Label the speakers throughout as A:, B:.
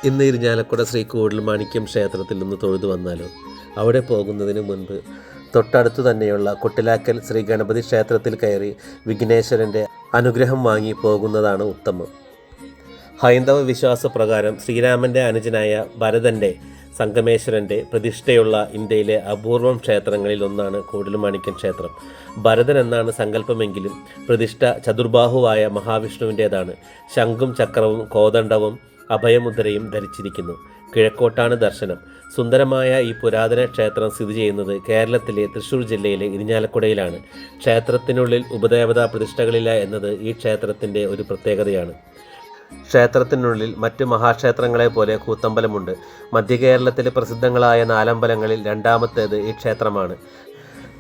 A: ഇന്ന് ഇരിഞ്ഞാലക്കുട ശ്രീ കൂടൽമാണിക്യം ക്ഷേത്രത്തിൽ നിന്ന് തൊഴുതു വന്നാലോ? അവിടെ പോകുന്നതിന് മുൻപ് തൊട്ടടുത്തു തന്നെയുള്ള കൊട്ടിലാക്കൽ ശ്രീ ഗണപതി ക്ഷേത്രത്തിൽ കയറി വിഘ്നേശ്വരൻ്റെ അനുഗ്രഹം വാങ്ങി പോകുന്നതാണ് ഉത്തമം. ഹൈന്ദവ വിശ്വാസപ്രകാരം ശ്രീരാമൻ്റെ അനുജനായ ഭരതൻ്റെ സംഗമേശ്വരൻ്റെ പ്രതിഷ്ഠയുള്ള ഇന്ത്യയിലെ അപൂർവം ക്ഷേത്രങ്ങളിൽ ഒന്നാണ് കൂടൽമാണിക്യം ക്ഷേത്രം. ഭരതൻ എന്നാണ് സങ്കല്പമെങ്കിലും പ്രതിഷ്ഠ ചതുർബാഹുവായ മഹാവിഷ്ണുവിൻ്റേതാണ്. ശംഖും ചക്രവും കോദണ്ഡവും അഭയമുദ്രയും ധരിച്ചിരിക്കുന്നു. കിഴക്കോട്ടാണ് ദർശനം. സുന്ദരമായ ഈ പുരാതന ക്ഷേത്രം സ്ഥിതി ചെയ്യുന്നത് കേരളത്തിലെ തൃശ്ശൂർ ജില്ലയിലെ ഇരിഞ്ഞാലക്കുടയിലാണ്. ക്ഷേത്രത്തിനുള്ളിൽ ഉപദേവതാ പ്രതിഷ്ഠകളില്ല എന്നത് ഈ ക്ഷേത്രത്തിൻ്റെ ഒരു പ്രത്യേകതയാണ്. ക്ഷേത്രത്തിനുള്ളിൽ മറ്റ് മഹാക്ഷേത്രങ്ങളെ പോലെ കൂത്തമ്പലമുണ്ട്. മധ്യ കേരളത്തിലെ പ്രസിദ്ധങ്ങളായ നാലമ്പലങ്ങളിൽ രണ്ടാമത്തേത് ഈ ക്ഷേത്രമാണ്.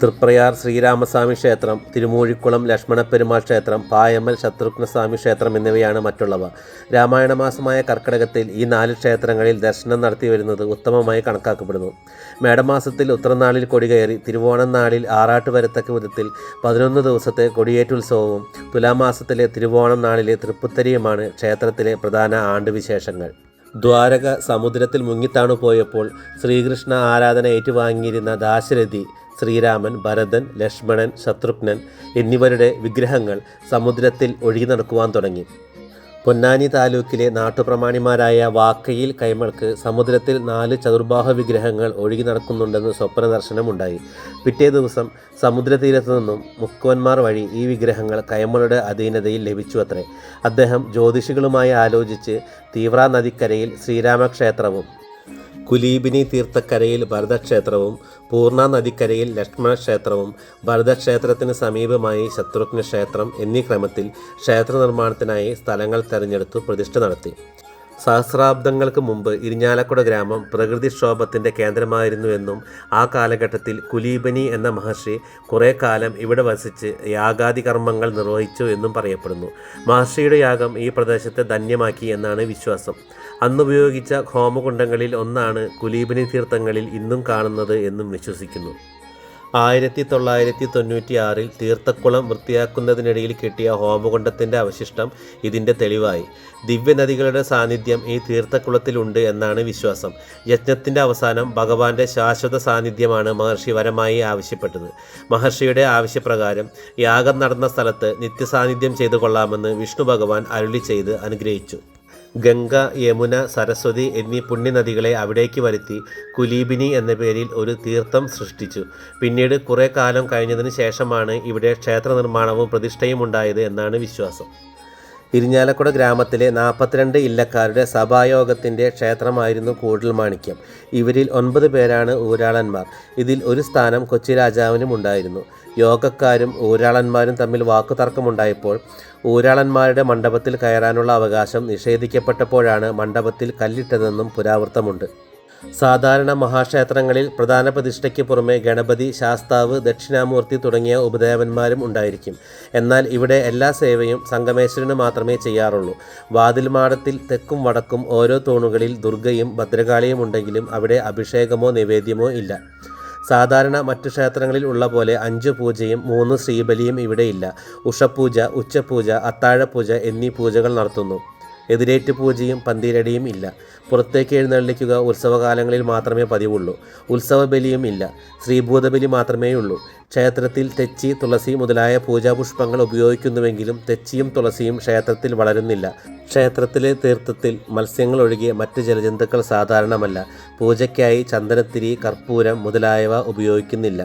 A: തൃപ്രയാർ ശ്രീരാമസ്വാമി ക്ഷേത്രം, തിരുമൂഴിക്കുളം ലക്ഷ്മണപ്പെരുമാൾ ക്ഷേത്രം, പായമ്മൽ ശത്രുഘ്നസ്വാമി ക്ഷേത്രം എന്നിവയാണ് മറ്റുള്ളവ. രാമായണ മാസമായ കർക്കിടകത്തിൽ ഈ 4 ക്ഷേത്രങ്ങളിൽ ദർശനം നടത്തി വരുന്നത് ഉത്തമമായി കണക്കാക്കപ്പെടുന്നു. മേടമാസത്തിൽ ഉത്രനാളിൽ കൊടികയറി തിരുവോണം നാളിൽ ആറാട്ട് വരത്തക്ക വിധത്തിൽ 11 ദിവസത്തെ കൊടിയേറ്റുത്സവവും തുലാമാസത്തിലെ തിരുവോണം നാളിലെ തൃപ്പുത്തരിയുമാണ് ക്ഷേത്രത്തിലെ പ്രധാന ആണ്ടുവിശേഷങ്ങൾ. ദ്വാരക സമുദ്രത്തിൽ മുങ്ങിത്താണു പോയപ്പോൾ ശ്രീകൃഷ്ണ ആരാധന ഏറ്റുവാങ്ങിയിരുന്ന ദാശരഥി, ശ്രീരാമൻ, ഭരതൻ, ലക്ഷ്മണൻ, ശത്രുഘ്നൻ എന്നിവരുടെ വിഗ്രഹങ്ങൾ സമുദ്രത്തിൽ ഒഴുകി നടക്കുവാൻ തുടങ്ങി. പൊന്നാനി താലൂക്കിലെ നാട്ടുപ്രമാണിമാരായ വാക്കയിൽ കൈമൾക്ക് സമുദ്രത്തിൽ 4 ചതുർബാഹ വിഗ്രഹങ്ങൾ ഒഴുകി നടക്കുന്നുണ്ടെന്ന് സ്വപ്ന ദർശനമുണ്ടായി. പിറ്റേ ദിവസം സമുദ്രതീരത്തു നിന്നും മുക്കുവന്മാർ വഴി ഈ വിഗ്രഹങ്ങൾ കൈമളുടെ അധീനതയിൽ ലഭിച്ചു അത്രേ. അദ്ദേഹം ജ്യോതിഷികളുമായി ആലോചിച്ച് തീവ്ര നദിക്കരയിൽ ശ്രീരാമക്ഷേത്രവും, കുലീബിനി തീർത്ഥക്കരയിൽ ഭരതക്ഷേത്രവും, പൂർണ്ണ നദിക്കരയിൽ ലക്ഷ്മണക്ഷേത്രവും, ഭരതക്ഷേത്രത്തിന് സമീപമായി ശത്രുഘ്ന ക്ഷേത്രം എന്നീ ക്രമത്തിൽ ക്ഷേത്ര നിർമ്മാണത്തിനായി സ്ഥലങ്ങൾ തെരഞ്ഞെടുത്തു പ്രതിഷ്ഠ നടത്തി. സഹസ്രാബ്ദങ്ങൾക്ക് മുമ്പ് ഇരിഞ്ഞാലക്കുട ഗ്രാമം പ്രകൃതിക്ഷോഭത്തിൻ്റെ കേന്ദ്രമായിരുന്നുവെന്നും ആ കാലഘട്ടത്തിൽ കുലീബനി എന്ന മഹർഷി കുറേ കാലം ഇവിടെ വസിച്ച് യാഗാദി കർമ്മങ്ങൾ നിർവഹിച്ചു എന്നും പറയപ്പെടുന്നു. മഹർഷിയുടെ യാഗം ഈ പ്രദേശത്തെ ധന്യമാക്കി എന്നാണ് വിശ്വാസം. അന്നുപയോഗിച്ച ഹോമകുണ്ഡങ്ങളിൽ ഒന്നാണ് കുലീബനി തീർത്ഥങ്ങളിൽ ഇന്നും കാണുന്നത് എന്നും വിശ്വസിക്കുന്നു. 1996 തീർത്ഥക്കുളം വൃത്തിയാക്കുന്നതിനിടയിൽ കിട്ടിയ ഹോമകുണ്ഡത്തിൻ്റെ അവശിഷ്ടം ഇതിൻ്റെ തെളിവായി. ദിവ്യനദികളുടെ സാന്നിധ്യം ഈ തീർത്ഥക്കുളത്തിലുണ്ട് എന്നാണ് വിശ്വാസം. യജ്ഞത്തിൻ്റെ അവസാനം ഭഗവാന്റെ ശാശ്വത സാന്നിധ്യമാണ് മഹർഷി വരമായി ആവശ്യപ്പെട്ടത്. മഹർഷിയുടെ ആവശ്യപ്രകാരം യാഗം നടന്ന സ്ഥലത്ത് നിത്യസാന്നിധ്യം ചെയ്തു കൊള്ളാമെന്ന് വിഷ്ണു ഭഗവാൻ അരുളി ചെയ്ത് അനുഗ്രഹിച്ചു. ഗംഗ, യമുന, സരസ്വതി എന്നീ പുണ്യനദികളെ അവിടേക്ക് വരുത്തി കുലീബിനി എന്ന പേരിൽ ഒരു തീർത്ഥം സൃഷ്ടിച്ചു. പിന്നീട് കുറേ കാലം കഴിഞ്ഞതിന് ശേഷമാണ് ഇവിടെ ക്ഷേത്ര നിർമ്മാണവും പ്രതിഷ്ഠയും ഉണ്ടായത് എന്നാണ് വിശ്വാസം. ഇരിഞ്ഞാലക്കുട ഗ്രാമത്തിലെ 42 ഇല്ലക്കാരുടെ സഭായോഗത്തിൻ്റെ ക്ഷേത്രമായിരുന്നു കൂടൽമാണിക്യം. ഇവരിൽ 9 പേരാണ് ഊരാളന്മാർ. ഇതിൽ ഒരു സ്ഥാനം കൊച്ചി രാജാവിനും ഉണ്ടായിരുന്നു. യോഗക്കാരും ഊരാളന്മാരും തമ്മിൽ വാക്കുതർക്കമുണ്ടായപ്പോൾ ഊരാളന്മാരുടെ മണ്ഡപത്തിൽ കയറാനുള്ള അവകാശം നിഷേധിക്കപ്പെട്ടപ്പോഴാണ് മണ്ഡപത്തിൽ കല്ലിട്ടതെന്നും പുരാവൃത്തമുണ്ട്. സാധാരണ മഹാക്ഷേത്രങ്ങളിൽ പ്രധാന പ്രതിഷ്ഠയ്ക്ക് പുറമെ ഗണപതി, ശാസ്താവ്, ദക്ഷിണാമൂർത്തി തുടങ്ങിയ ഉപദേവന്മാരും ഉണ്ടായിരിക്കും. എന്നാൽ ഇവിടെ എല്ലാ സേവയും സംഗമേശ്വരന് മാത്രമേ ചെയ്യാറുള്ളൂ. വാതിൽമാടത്തിൽ തെക്കും വടക്കും ഓരോ തൂണുകളിൽ ദുർഗയും ഭദ്രകാളിയും ഉണ്ടെങ്കിലും അവിടെ അഭിഷേകമോ നിവേദ്യമോ ഇല്ല. സാധാരണ മറ്റു ക്ഷേത്രങ്ങളിൽ ഉള്ള പോലെ 5 പൂജയും 3 ശ്രീബലിയും ഇവിടെയില്ല. ഉഷപൂജ, ഉച്ചപൂജ, അത്താഴപൂജ എന്നീ പൂജകൾ നടത്തുന്നു. എതിരേറ്റ് പൂജയും പന്തീരടിയും ഇല്ല. പുറത്തേക്ക് എഴുന്നള്ളിക്കുക ഉത്സവകാലങ്ങളിൽ മാത്രമേ പതിവുള്ളൂ. ഉത്സവബലിയും ഇല്ല. ശ്രീഭൂതബലി മാത്രമേയുള്ളൂ. ക്ഷേത്രത്തിൽ തെച്ചി, തുളസി മുതലായ പൂജാപുഷ്പങ്ങൾ ഉപയോഗിക്കുന്നുവെങ്കിലും തെച്ചിയും തുളസിയും ക്ഷേത്രത്തിൽ വളരുന്നില്ല. ക്ഷേത്രത്തിലെ തീർത്ഥത്തിൽ മത്സ്യങ്ങൾ ഒഴികെ മറ്റ് ജലജന്തുക്കൾ സാധാരണമല്ല. പൂജയ്ക്കായി ചന്ദനത്തിരി, കർപ്പൂരം മുതലായവ ഉപയോഗിക്കുന്നില്ല.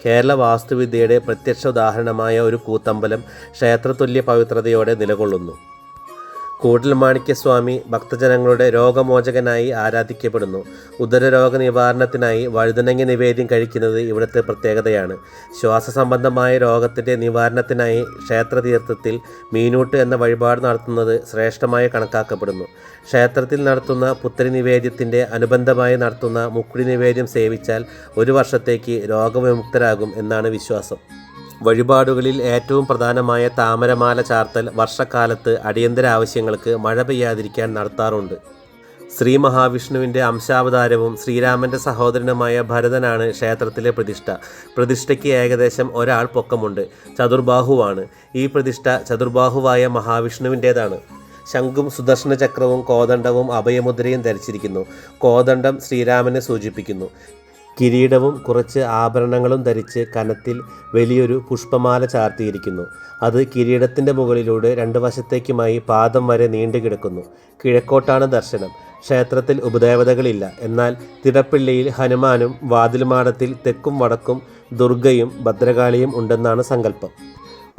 A: കേരള വാസ്തുവിദ്യയുടെ പ്രത്യക്ഷ ഉദാഹരണമായ ഒരു കൂത്തമ്പലം ക്ഷേത്രതുല്യ പവിത്രതയോടെ നിലകൊള്ളുന്നു. കൂടൽമാണിക്യസ്വാമി ഭക്തജനങ്ങളുടെ രോഗമോചകനായി ആരാധിക്കപ്പെടുന്നു. ഉദരരോഗ നിവാരണത്തിനായി വഴുതനങ്ങ നിവേദ്യം കഴിക്കുന്നത് ഇവിടുത്തെ പ്രത്യേകതയാണ്. ശ്വാസസംബന്ധമായ രോഗത്തിൻ്റെ നിവാരണത്തിനായി ക്ഷേത്രതീർത്ഥത്തിൽ മീനൂട്ട് എന്ന വഴിപാട് നടത്തുന്നത് ശ്രേഷ്ഠമായി കണക്കാക്കപ്പെടുന്നു. ക്ഷേത്രത്തിൽ നടത്തുന്ന പുത്തരി നിവേദ്യത്തിൻ്റെ അനുബന്ധമായി നടത്തുന്ന മുക്കുടി നിവേദ്യം സേവിച്ചാൽ 1 വർഷത്തേക്ക് രോഗവിമുക്തരാകും എന്നാണ് വിശ്വാസം. വഴിപാടുകളിൽ ഏറ്റവും പ്രധാനമായ താമരമാല ചാർത്തൽ വർഷക്കാലത്ത് അടിയന്തര ആവശ്യങ്ങൾക്ക് മഴ പെയ്യാതിരിക്കാൻ നടത്താറുണ്ട്. ശ്രീ മഹാവിഷ്ണുവിൻ്റെ അംശാവതാരവും ശ്രീരാമൻ്റെ സഹോദരനുമായ ഭരതനാണ് ക്ഷേത്രത്തിലെ പ്രതിഷ്ഠ. പ്രതിഷ്ഠയ്ക്ക് ഏകദേശം 1 ആൾ പൊക്കമുണ്ട്. ചതുർബാഹുവാണ്. ഈ പ്രതിഷ്ഠ ചതുർബാഹുവായ മഹാവിഷ്ണുവിൻ്റേതാണ്. ശംഖും സുദർശന ചക്രവും കോദണ്ഡവും അഭയമുദ്രയും ധരിച്ചിരിക്കുന്നു. കോദണ്ഡം ശ്രീരാമനെ സൂചിപ്പിക്കുന്നു. കിരീടവും കുറച്ച് ആഭരണങ്ങളും ധരിച്ച് കനത്തിൽ വലിയൊരു പുഷ്പമാല ചാർത്തിയിരിക്കുന്നു. അത് കിരീടത്തിൻ്റെ മുകളിലൂടെ രണ്ട് വശത്തേക്കുമായി പാദം വരെ നീണ്ടുകിടക്കുന്നു. കിഴക്കോട്ടാണ് ദർശനം. ക്ഷേത്രത്തിൽ ഉപദേവതകളില്ല. എന്നാൽ തിടപ്പള്ളിയിൽ ഹനുമാനും വാതിൽമാടത്തിൽ തെക്കും വടക്കും ദുർഗയും ഭദ്രകാളിയും ഉണ്ടെന്നാണ് സങ്കല്പം.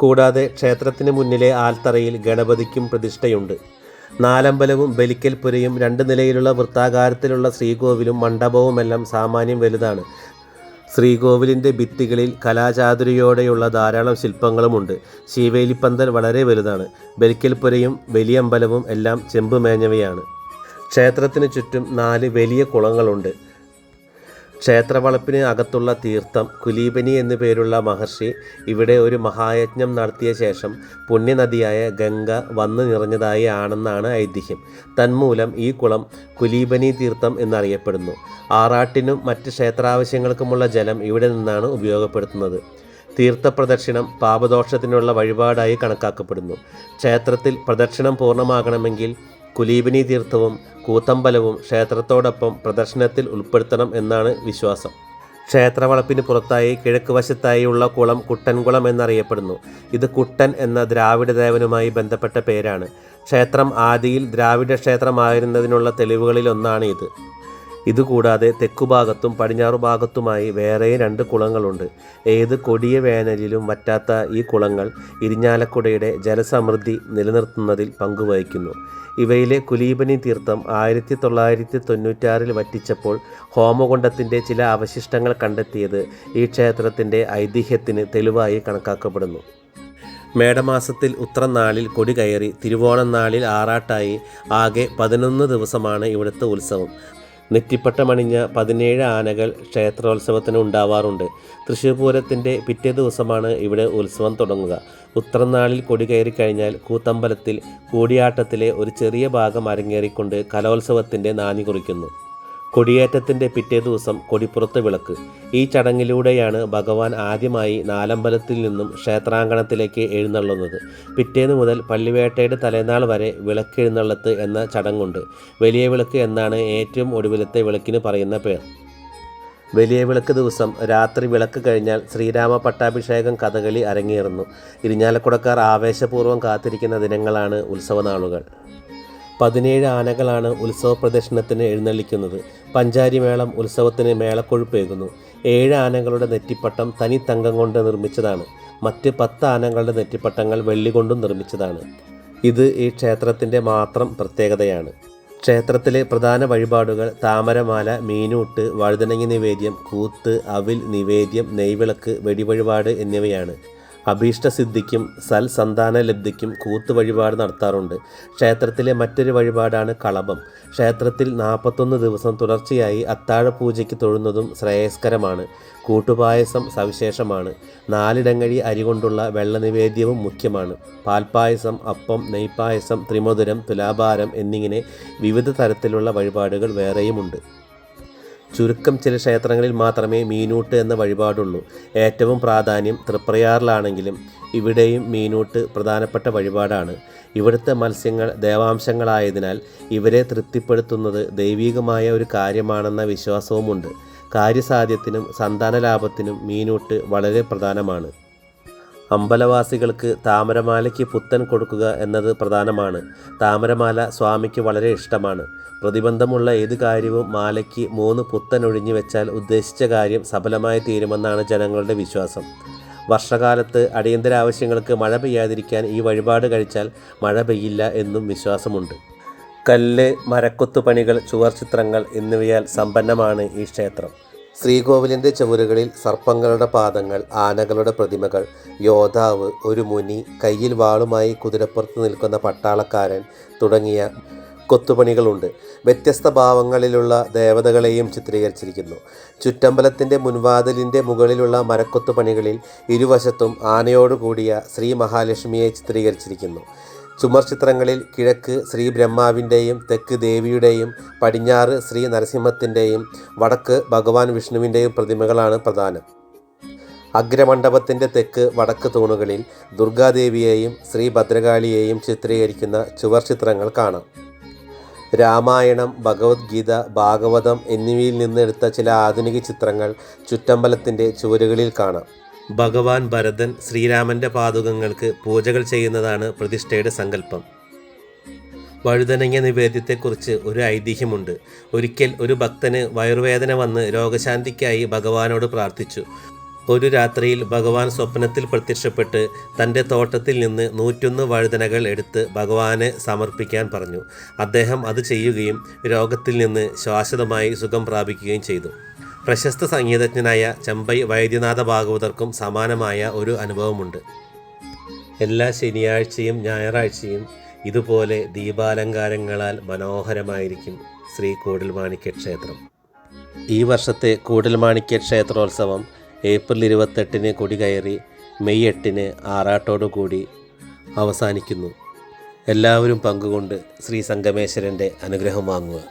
A: കൂടാതെ ക്ഷേത്രത്തിന് മുന്നിലെ ആൽത്തറയിൽ ഗണപതിക്കും പ്രതിഷ്ഠയുണ്ട്. നാലമ്പലവും ബലിക്കൽപുരയും 2 നിലയിലുള്ള വൃത്താകാരത്തിലുള്ള ശ്രീകോവിലും മണ്ഡപവുമെല്ലാം സാമാന്യം വലുതാണ്. ശ്രീകോവിലിൻ്റെ ഭിത്തികളിൽ കലാചാതുരിയോടെയുള്ള ധാരാളം ശില്പങ്ങളുമുണ്ട്. ശീവേലിപ്പന്തൽ വളരെ വലുതാണ്. ബലിക്കൽപുരയും വലിയമ്പലവും എല്ലാം ചെമ്പുമേഞ്ഞവയാണ്. ക്ഷേത്രത്തിന് ചുറ്റും 4 വലിയ കുളങ്ങളുണ്ട്. ക്ഷേത്രവളപ്പിന് അകത്തുള്ള തീർത്ഥം കുലീബനി എന്നു പേരുള്ള മഹർഷി ഇവിടെ ഒരു മഹായജ്ഞം നടത്തിയ ശേഷം പുണ്യനദിയായ ഗംഗ വന്നു നിറഞ്ഞതായി ആണെന്നാണ് ഐതിഹ്യം. തന്മൂലം ഈ കുളം കുലീബനി തീർത്ഥം എന്നറിയപ്പെടുന്നു. ആറാട്ടിനും മറ്റ് ക്ഷേത്രാവശ്യങ്ങൾക്കുമുള്ള ജലം ഇവിടെ നിന്നാണ് ഉപയോഗപ്പെടുത്തുന്നത്. തീർത്ഥപ്രദക്ഷിണം പാപദോഷത്തിനുള്ള വഴിപാടായി കണക്കാക്കപ്പെടുന്നു. ക്ഷേത്രത്തിൽ പ്രദക്ഷിണം പൂർണ്ണമാകണമെങ്കിൽ കുലീബനി തീർത്ഥവും കൂത്തമ്പലവും ക്ഷേത്രത്തോടൊപ്പം പ്രദർശനത്തിൽ ഉൾപ്പെടുത്തണം എന്നാണ് വിശ്വാസം. ക്ഷേത്രവളപ്പിന് പുറത്തായി കിഴക്ക് വശത്തായുള്ള കുളം കുട്ടൻകുളം എന്നറിയപ്പെടുന്നു. ഇത് കുട്ടൻ എന്ന ദ്രാവിഡ ദേവനുമായി ബന്ധപ്പെട്ട പേരാണ്. ക്ഷേത്രം ആദിയിൽ ദ്രാവിഡ ക്ഷേത്രമായിരുന്നതിനുള്ള തെളിവുകളിലൊന്നാണ് ഇത്. ഇതുകൂടാതെ തെക്കുഭാഗത്തും പടിഞ്ഞാറു ഭാഗത്തുമായി വേറെ 2 കുളങ്ങളുണ്ട്. ഏത് കൊടിയ വേനലിലും വറ്റാത്ത ഈ കുളങ്ങൾ ഇരിഞ്ഞാലക്കുടയുടെ ജലസമൃദ്ധി നിലനിർത്തുന്നതിൽ പങ്കുവഹിക്കുന്നു. ഇവയിലെ കുലീബനി തീർത്ഥം 1996 വറ്റിച്ചപ്പോൾ ഹോമകുണ്ഡത്തിൻ്റെ ചില അവശിഷ്ടങ്ങൾ കണ്ടെത്തിയത് ഈ ക്ഷേത്രത്തിൻ്റെ ഐതിഹ്യത്തിന് തെളിവായി കണക്കാക്കപ്പെടുന്നു. മേടമാസത്തിൽ ഉത്രം നാളിൽ കൊടി കയറി തിരുവോണം നാളിൽ ആറാട്ടായി ആകെ 11 ദിവസമാണ് ഇവിടുത്തെ ഉത്സവം. നെറ്റിപ്പട്ടമണിഞ്ഞ 17 ആനകൾ ക്ഷേത്രോത്സവത്തിന് ഉണ്ടാവാറുണ്ട്. തൃശ്ശൂർ പൂരത്തിൻ്റെ പിറ്റേ ദിവസമാണ് ഇവിടെ ഉത്സവം തുടങ്ങുക. ഉത്രം നാളിൽ കൊടി കയറി കഴിഞ്ഞാൽ കൂത്തമ്പലത്തിൽ കൂടിയാട്ടത്തിലെ ഒരു ചെറിയ ഭാഗം അരങ്ങേറിക്കൊണ്ട് കലോത്സവത്തിൻ്റെ നാന്ദി കുറിക്കുന്നു. കൊടിയേറ്റത്തിൻ്റെ പിറ്റേ ദിവസം കൊടിപ്പുറത്ത് വിളക്ക്. ഈ ചടങ്ങിലൂടെയാണ് ഭഗവാൻ ആദ്യമായി നാലമ്പലത്തിൽ നിന്നും ക്ഷേത്രാങ്കണത്തിലേക്ക് എഴുന്നള്ളുന്നത്. പിറ്റേന്ന് മുതൽ പള്ളിവേട്ടയുടെ തലേനാൾ വരെ വിളക്കെഴുന്നള്ളത്ത് എന്ന ചടങ്ങുണ്ട്. വലിയ വിളക്ക് എന്നാണ് ഏറ്റവും ഒടുവിലത്തെ വിളക്കിന് പറയുന്ന പേർ. വലിയ വിളക്ക് ദിവസം രാത്രി വിളക്ക് കഴിഞ്ഞാൽ ശ്രീരാമ പട്ടാഭിഷേകം കഥകളി അരങ്ങേറുന്നു. ഇരിഞ്ഞാലക്കുടക്കാർ ആവേശപൂർവ്വം കാത്തിരിക്കുന്ന ദിനങ്ങളാണ് ഉത്സവനാളുകൾ. 17 ആനകളാണ് ഉത്സവ പ്രദക്ഷിണത്തിന് എഴുന്നള്ളിക്കുന്നത്. പഞ്ചാരിമേളം ഉത്സവത്തിന് മേളക്കൊഴുപ്പേകുന്നു. 7 ആനകളുടെ നെറ്റിപ്പട്ടം തനി തങ്കം കൊണ്ട് നിർമ്മിച്ചതാണ്. മറ്റ് 10 ആനകളുടെ നെറ്റിപ്പട്ടങ്ങൾ വെള്ളി കൊണ്ടും നിർമ്മിച്ചതാണ്. ഇത് ഈ ക്ഷേത്രത്തിൻ്റെ മാത്രം പ്രത്യേകതയാണ്. ക്ഷേത്രത്തിലെ പ്രധാന വഴിപാടുകൾ താമരമാല, മീനൂട്ട്, വഴുതനങ്ങി നിവേദ്യം, കൂത്ത്, അവിൽ നിവേദ്യം, നെയ്വിളക്ക്, വെടിവഴിപാട് എന്നിവയാണ്. അഭീഷ്ടസിദ്ധിക്കും സൽസന്താന ലബ്ധിക്കും കൂത്ത് വഴിപാട് നടത്താറുണ്ട്. ക്ഷേത്രത്തിലെ മറ്റൊരു വഴിപാടാണ് കളഭം. ക്ഷേത്രത്തിൽ 41 ദിവസം തുടർച്ചയായി അത്താഴപൂജയ്ക്ക് തൊഴുന്നതും ശ്രേയസ്കരമാണ്. കൂട്ടുപായസം സവിശേഷമാണ്. 4 ഇടങ്ങഴി അരി കൊണ്ടുള്ള വെള്ള നിവേദ്യവും മുഖ്യമാണ്. പാൽപ്പായസം, അപ്പം, നെയ്പ്പായസം, ത്രിമധുരം, തുലാഭാരം എന്നിങ്ങനെ വിവിധ തരത്തിലുള്ള വഴിപാടുകൾ വേറെയുമുണ്ട്. ചുരുക്കം ചില ക്ഷേത്രങ്ങളിൽ മാത്രമേ മീനൂട്ട് എന്ന വഴിപാടുള്ളൂ. ഏറ്റവും പ്രാധാന്യം തൃപ്രയാറിലാണെങ്കിലും ഇവിടെയും മീനൂട്ട് പ്രധാനപ്പെട്ട വഴിപാടാണ്. ഇവിടുത്തെ മത്സ്യങ്ങൾ ദേവാംശങ്ങളായതിനാൽ ഇവരെ തൃപ്തിപ്പെടുത്തുന്നത് ദൈവികമായ ഒരു കാര്യമാണെന്ന വിശ്വാസവുമുണ്ട്. കാര്യസാധ്യത്തിനും സന്താനലാഭത്തിനും മീനൂട്ട് വളരെ പ്രധാനമാണ്. അമ്പലവാസികൾക്ക് താമരമാലയ്ക്ക് പുത്തൻ കൊടുക്കുക എന്നത് പ്രധാനമാണ്. താമരമാല സ്വാമിക്ക് വളരെ ഇഷ്ടമാണ്. പ്രതിബന്ധമുള്ള ഏത് കാര്യവും മാലയ്ക്ക് 3 പുത്തൻ ഒഴിഞ്ഞു വെച്ചാൽ ഉദ്ദേശിച്ച കാര്യം സഫലമായി തീരുമെന്നാണ് ജനങ്ങളുടെ വിശ്വാസം. വർഷകാലത്ത് അടിയന്തര ആവശ്യങ്ങൾക്ക് മഴ പെയ്യാതിരിക്കാൻ ഈ വഴിപാട് കഴിച്ചാൽ മഴ പെയ്യില്ല എന്നും വിശ്വാസമുണ്ട്. കല്ല്, മരക്കൊത്തുപണികൾ, ചുവർച്ചിത്രങ്ങൾ എന്നിവയാൽ സമ്പന്നമാണ് ഈ ക്ഷേത്രം. ശ്രീകോവിലിൻ്റെ ചുവരുകളിൽ സർപ്പങ്ങളുടെ പാദങ്ങൾ, ആനകളുടെ പ്രതിമകൾ, യോദ്ധാവ്, ഒരു മുനി, കയ്യിൽ വാളുമായി കുതിരപ്പുറത്ത് നിൽക്കുന്ന പട്ടാളക്കാരൻ തുടങ്ങിയ കൊത്തുപണികളുണ്ട്. വ്യത്യസ്ത ഭാവങ്ങളിലുള്ള ദേവതകളെയും ചിത്രീകരിച്ചിരിക്കുന്നു. ചുറ്റമ്പലത്തിൻ്റെ മുൻവാതിലിൻ്റെ മുകളിലുള്ള മരക്കൊത്തുപണികളിൽ ഇരുവശത്തും ആനയോടുകൂടിയ ശ്രീ മഹാലക്ഷ്മിയെ ചിത്രീകരിച്ചിരിക്കുന്നു. ചുമർ ചിത്രങ്ങളിൽ കിഴക്ക് ശ്രീ ബ്രഹ്മാവിൻ്റെയും തെക്ക് ദേവിയുടെയും പടിഞ്ഞാറ് ശ്രീ നരസിംഹത്തിൻ്റെയും വടക്ക് ഭഗവാൻ വിഷ്ണുവിൻ്റെയും പ്രതിമകളാണ് പ്രധാനം. അഗ്രമണ്ഡപത്തിൻ്റെ തെക്ക് വടക്ക് തൂണുകളിൽ ദുർഗാദേവിയെയും ശ്രീ ഭദ്രകാളിയെയും ചിത്രീകരിക്കുന്ന ചുവർ ചിത്രങ്ങൾ കാണാം. രാമായണം, ഭഗവത്ഗീത, ഭാഗവതം എന്നിവയിൽ നിന്ന് എടുത്ത ചില ആധുനിക ചിത്രങ്ങൾ ചുറ്റമ്പലത്തിൻ്റെ ചുവരുകളിൽ കാണാം. ഭഗവാൻ ഭരതൻ ശ്രീരാമൻ്റെ പാദുകങ്ങൾക്ക് പൂജകൾ ചെയ്യുന്നതാണ് പ്രതിഷ്ഠയുടെ സങ്കല്പം. വഴുതനങ്ങ നിവേദ്യത്തെക്കുറിച്ച് ഒരു ഐതിഹ്യമുണ്ട്. ഒരിക്കൽ ഒരു ഭക്തന് വയറുവേദന വന്ന് രോഗശാന്തിക്കായി ഭഗവാനോട് പ്രാർത്ഥിച്ചു. ഒരു രാത്രിയിൽ ഭഗവാൻ സ്വപ്നത്തിൽ പ്രത്യക്ഷപ്പെട്ട് തൻ്റെ തോട്ടത്തിൽ നിന്ന് 101 വഴുതനകൾ എടുത്ത് ഭഗവാനെ സമർപ്പിക്കാൻ പറഞ്ഞു. അദ്ദേഹം അത് ചെയ്യുകയും രോഗത്തിൽ നിന്ന് ശാശ്വതമായി സുഖം പ്രാപിക്കുകയും ചെയ്തു. പ്രശസ്ത സംഗീതജ്ഞനായ ചമ്പൈ വൈദ്യനാഥ ഭാഗവതർക്കും സമാനമായ ഒരു അനുഭവമുണ്ട്. എല്ലാ ശനിയാഴ്ചയും ഞായറാഴ്ചയും ഇതുപോലെ ദീപാലങ്കാരങ്ങളാൽ മനോഹരമായിരിക്കും ശ്രീ കൂടൽമാണിക്യ ക്ഷേത്രം. ഈ വർഷത്തെ കൂടൽമാണിക്യ ക്ഷേത്രോത്സവം ഏപ്രിൽ 28-ന് കൊടികയറി മെയ് 8-ന് ആറാട്ടോടുകൂടി അവസാനിക്കുന്നു. എല്ലാവരും പങ്കുകൊണ്ട് ശ്രീ സംഗമേശ്വരൻ്റെ അനുഗ്രഹം വാങ്ങുക.